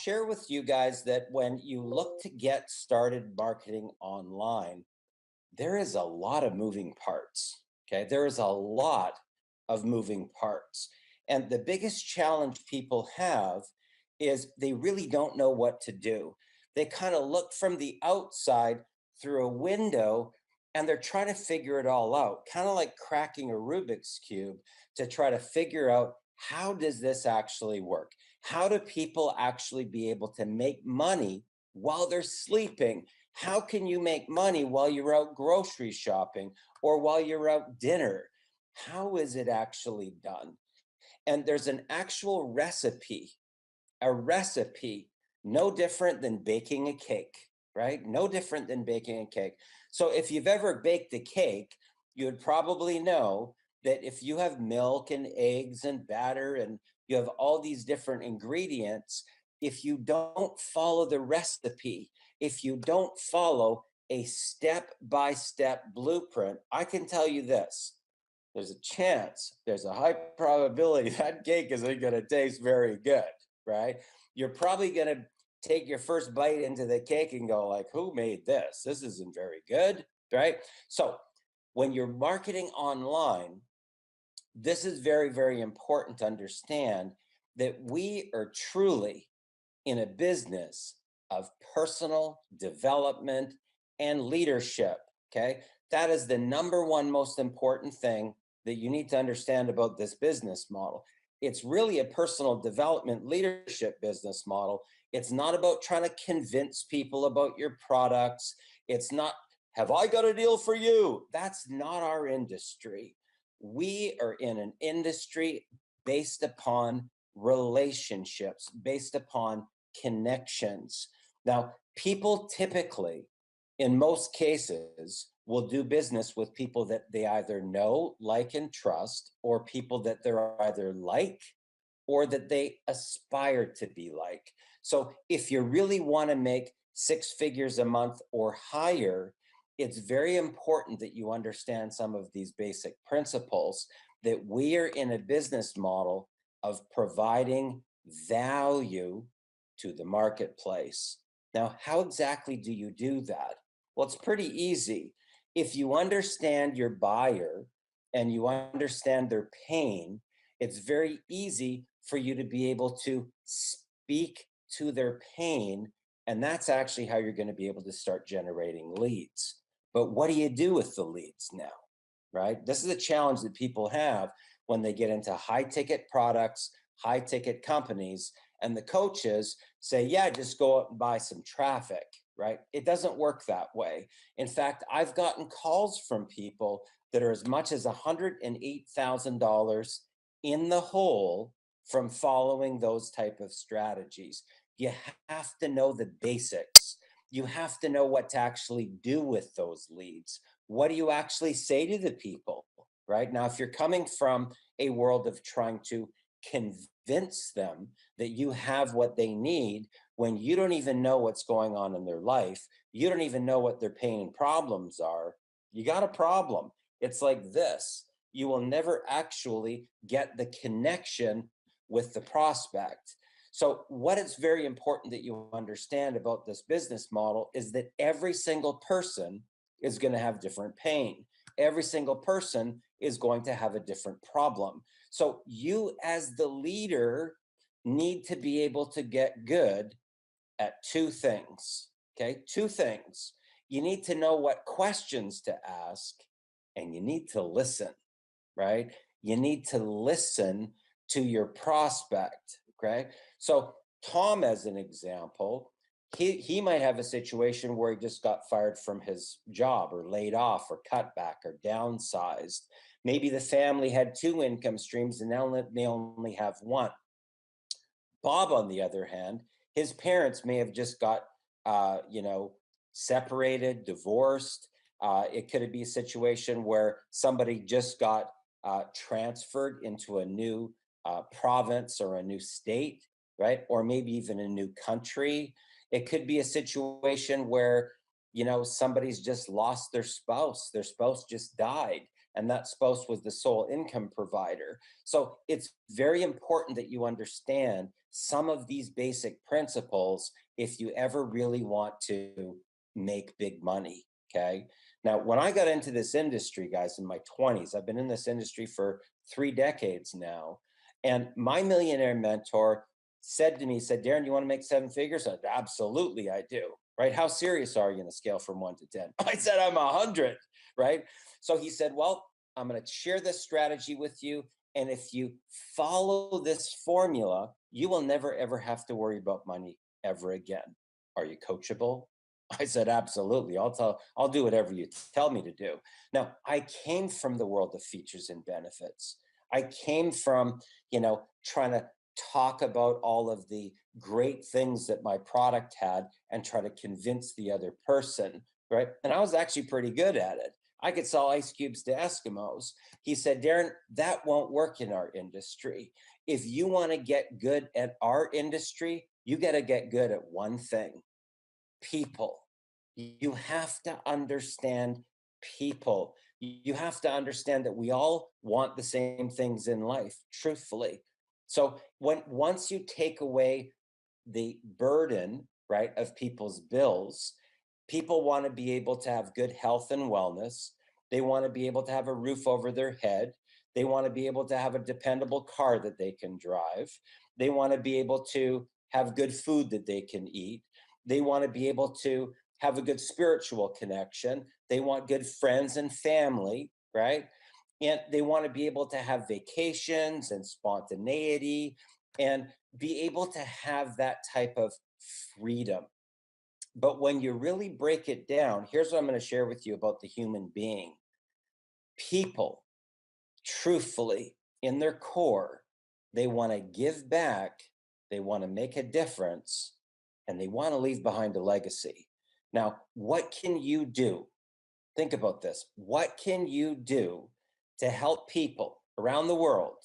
share with you guys that when you look to get started marketing online, there is a lot of moving parts. Okay. There is a lot of moving parts. And the biggest challenge people have is they really don't know what to do. They kind of look from the outside through a window and they're trying to figure it all out, kind of like cracking a Rubik's Cube to try to figure out how does this actually work? How do people actually be able to make money while they're sleeping? How can you make money while you're out grocery shopping or while you're out dinner? How is it actually done? And there's an actual recipe, a recipe, no different than baking a cake, right? No different than baking a cake. So if you've ever baked a cake, you would probably know that if you have milk and eggs and batter and you have all these different ingredients, if you don't follow the recipe, if you don't follow a step by step blueprint, I can tell you this, there's a chance, there's a high probability that cake isn't going to taste very good, right? You're probably going to take your first bite into the cake and go like, who made this? This isn't very good, right? So when you're marketing online, this is very, very important to understand that we are truly in a business of personal development and leadership. Okay. That is the number one most important thing that you need to understand about this business model. It's really a personal development leadership business model. It's not about trying to convince people about your products. It's not, have I got a deal for you? That's not our industry. We are in an industry based upon relationships, based upon connections. Now, people typically, in most cases, will do business with people that they either know, like, and trust, or people that they're either like or that they aspire to be like. So if you really want to make six figures a month or higher, it's very important that you understand some of these basic principles, that we are in a business model of providing value to the marketplace. Now, how exactly do you do that? Well, it's pretty easy. If you understand your buyer and you understand their pain, it's very easy for you to be able to speak to their pain. And that's actually how you're going to be able to start generating leads. But what do you do with the leads now, right? This is a challenge that people have when they get into high ticket products, high ticket companies, and the coaches say, yeah, just go out and buy some traffic, right? It doesn't work that way. In fact, I've gotten calls from people that are as much as $108,000 in the hole from following those type of strategies. You have to know the basics. You have to know what to actually do with those leads. What do you actually say to the people, right? Now, if you're coming from a world of trying to convince them that you have what they need when you don't even know what's going on in their life, you don't even know what their pain and problems are, you got a problem. It's like this, you will never actually get the connection with the prospect. So what is very important that you understand about this business model is that every single person is going to have different pain. Every single person is going to have a different problem. So you as the leader need to be able to get good at two things. Okay, two things. You need to know what questions to ask and you need to listen, right? You need to listen to your prospect, okay? So Tom, as an example, he might have a situation where he just got fired from his job or laid off or cut back or downsized. Maybe the family had two income streams and now they only have one. Bob, on the other hand, his parents may have just got, separated, divorced. It could be a situation where somebody just got transferred into a new province or a new state, right? Or maybe even a new country. It could be a situation where, somebody's just lost their spouse just died. and that spouse was the sole income provider. So it's very important that you understand some of these basic principles if you ever really want to make big money. Okay. Now, when I got into this industry, guys, in my 20s, I've been in this industry for 3 decades now. And my millionaire mentor said to me, said, Darren, you want to make 7 figures? I said, absolutely, I do. Right? How serious are you in a scale from 1 to 10? I said, I'm 100. Right? So he said, well, I'm going to share this strategy with you. And if you follow this formula, you will never, ever have to worry about money ever again. Are you coachable? I said, absolutely. I'll do whatever you tell me to do. Now, I came from the world of features and benefits. I came from, trying to talk about all of the great things that my product had and try to convince the other person, right? And I was actually pretty good at it. I could sell ice cubes to Eskimos. He said, Darren, that won't work in our industry. If you want to get good at our industry, you got to get good at one thing: people. You have to understand people. You have to understand that we all want the same things in life, truthfully. So once you take away the burden, right, of people's bills, people want to be able to have good health and wellness. They want to be able to have a roof over their head. They want to be able to have a dependable car that they can drive. They want to be able to have good food that they can eat. They want to be able to have a good spiritual connection. They want good friends and family, right? And they want to be able to have vacations and spontaneity and be able to have that type of freedom. But when you really break it down, here's what I'm going to share with you about the human being. People, truthfully, in their core, they want to give back, they want to make a difference, and they want to leave behind a legacy. Now, what can you do? Think about this. What can you do to help people around the world,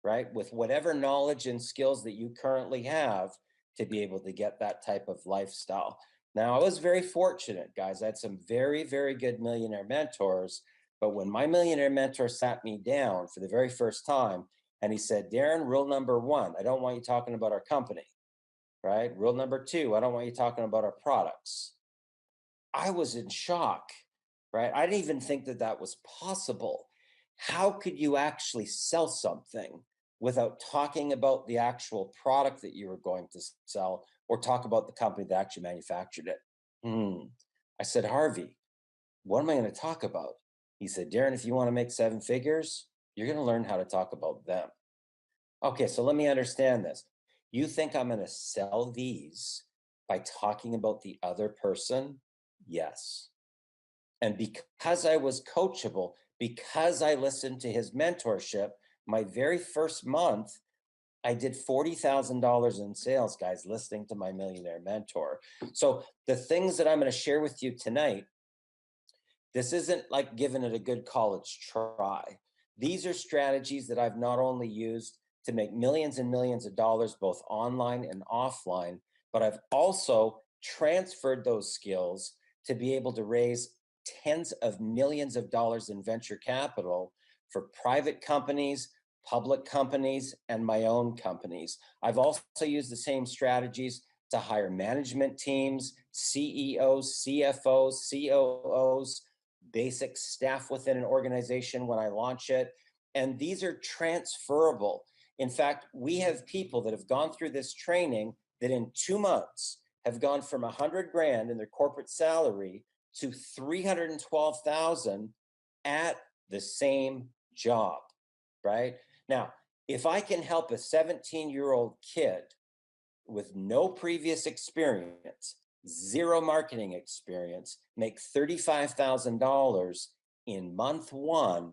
right, with whatever knowledge and skills that you currently have to be able to get that type of lifestyle? Now, I was very fortunate, guys. I had some very, very good millionaire mentors. But when my millionaire mentor sat me down for the very first time and he said, Darren, rule number one, I don't want you talking about our company, right? Rule number two, I don't want you talking about our products. I was in shock, right? I didn't even think that that was possible. How could you actually sell something without talking about the actual product that you were going to sell or talk about the company that actually manufactured it? I said, Harvey, what am I going to talk about? He said, Darren, if you want to make 7 figures, you're going to learn how to talk about them. Okay, so let me understand this. You think I'm going to sell these by talking about the other person? Yes. And because I was coachable, because I listened to his mentorship, my very first month, I did $40,000 in sales, guys, listening to my millionaire mentor. So the things that I'm going to share with you tonight, this isn't like giving it a good college try. These are strategies that I've not only used to make millions and millions of dollars, both online and offline, but I've also transferred those skills to be able to raise tens of millions of dollars in venture capital for private companies, public companies, and my own companies. I've also used the same strategies to hire management teams, CEOs, CFOs, COOs, basic staff within an organization when I launch it. And these are transferable. In fact, we have people that have gone through this training that in 2 months have gone from 100 grand in their corporate salary to 312,000 at the same job, right? Now, if I can help a 17-year-old kid with no previous experience, zero marketing experience, make $35,000 in month one,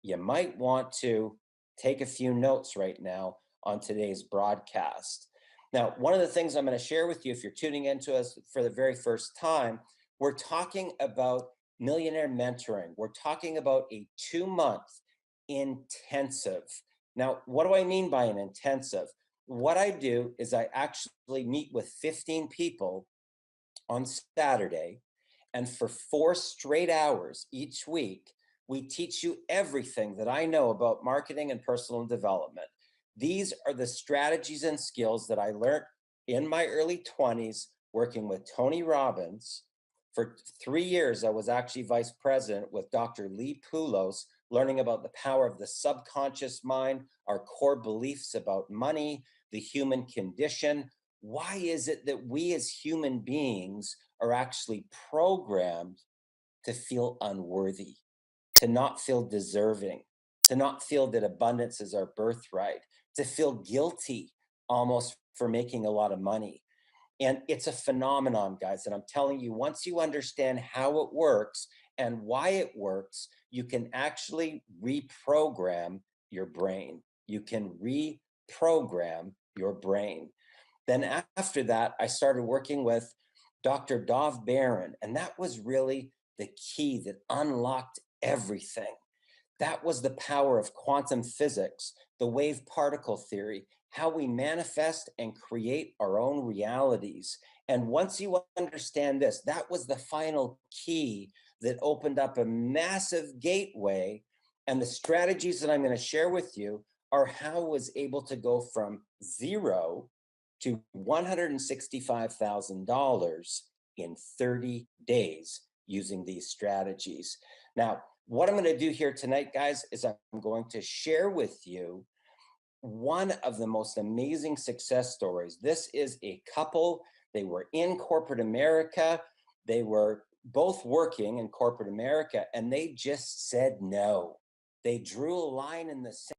you might want to take a few notes right now on today's broadcast. Now, one of the things I'm going to share with you, if you're tuning into us for the very first time, we're talking about millionaire mentoring. We're talking about a 2-month intensive. Now, what do I mean by an intensive? What I do is I actually meet with 15 people on Saturday, and for 4 straight hours each week, We teach you everything that I know about marketing and personal development. These are the strategies and skills that I learned in my early 20s working with Tony Robbins. For 3 years, I was actually vice president with Dr. Lee Poulos, learning about the power of the subconscious mind, our core beliefs about money, the human condition. Why is it that we as human beings are actually programmed to feel unworthy, to not feel deserving, to not feel that abundance is our birthright, to feel guilty almost for making a lot of money? And it's a phenomenon, guys. And I'm telling you, once you understand how it works and why it works, you can actually reprogram your brain. You can reprogram your brain. Then after that, I started working with Dr. Dov Baron, and that was really the key that unlocked everything. That was the power of quantum physics, the wave particle theory, how we manifest and create our own realities. And once you understand this, that was the final key that opened up a massive gateway. And the strategies that I'm going to share with you are how I was able to go from zero to $165,000 in 30 days using these strategies. Now, what I'm going to do here tonight, guys, is I'm going to share with you one of the most amazing success stories. This is a couple. They were in corporate America. They were both working in corporate America, and they just said no. They drew a line in the sand.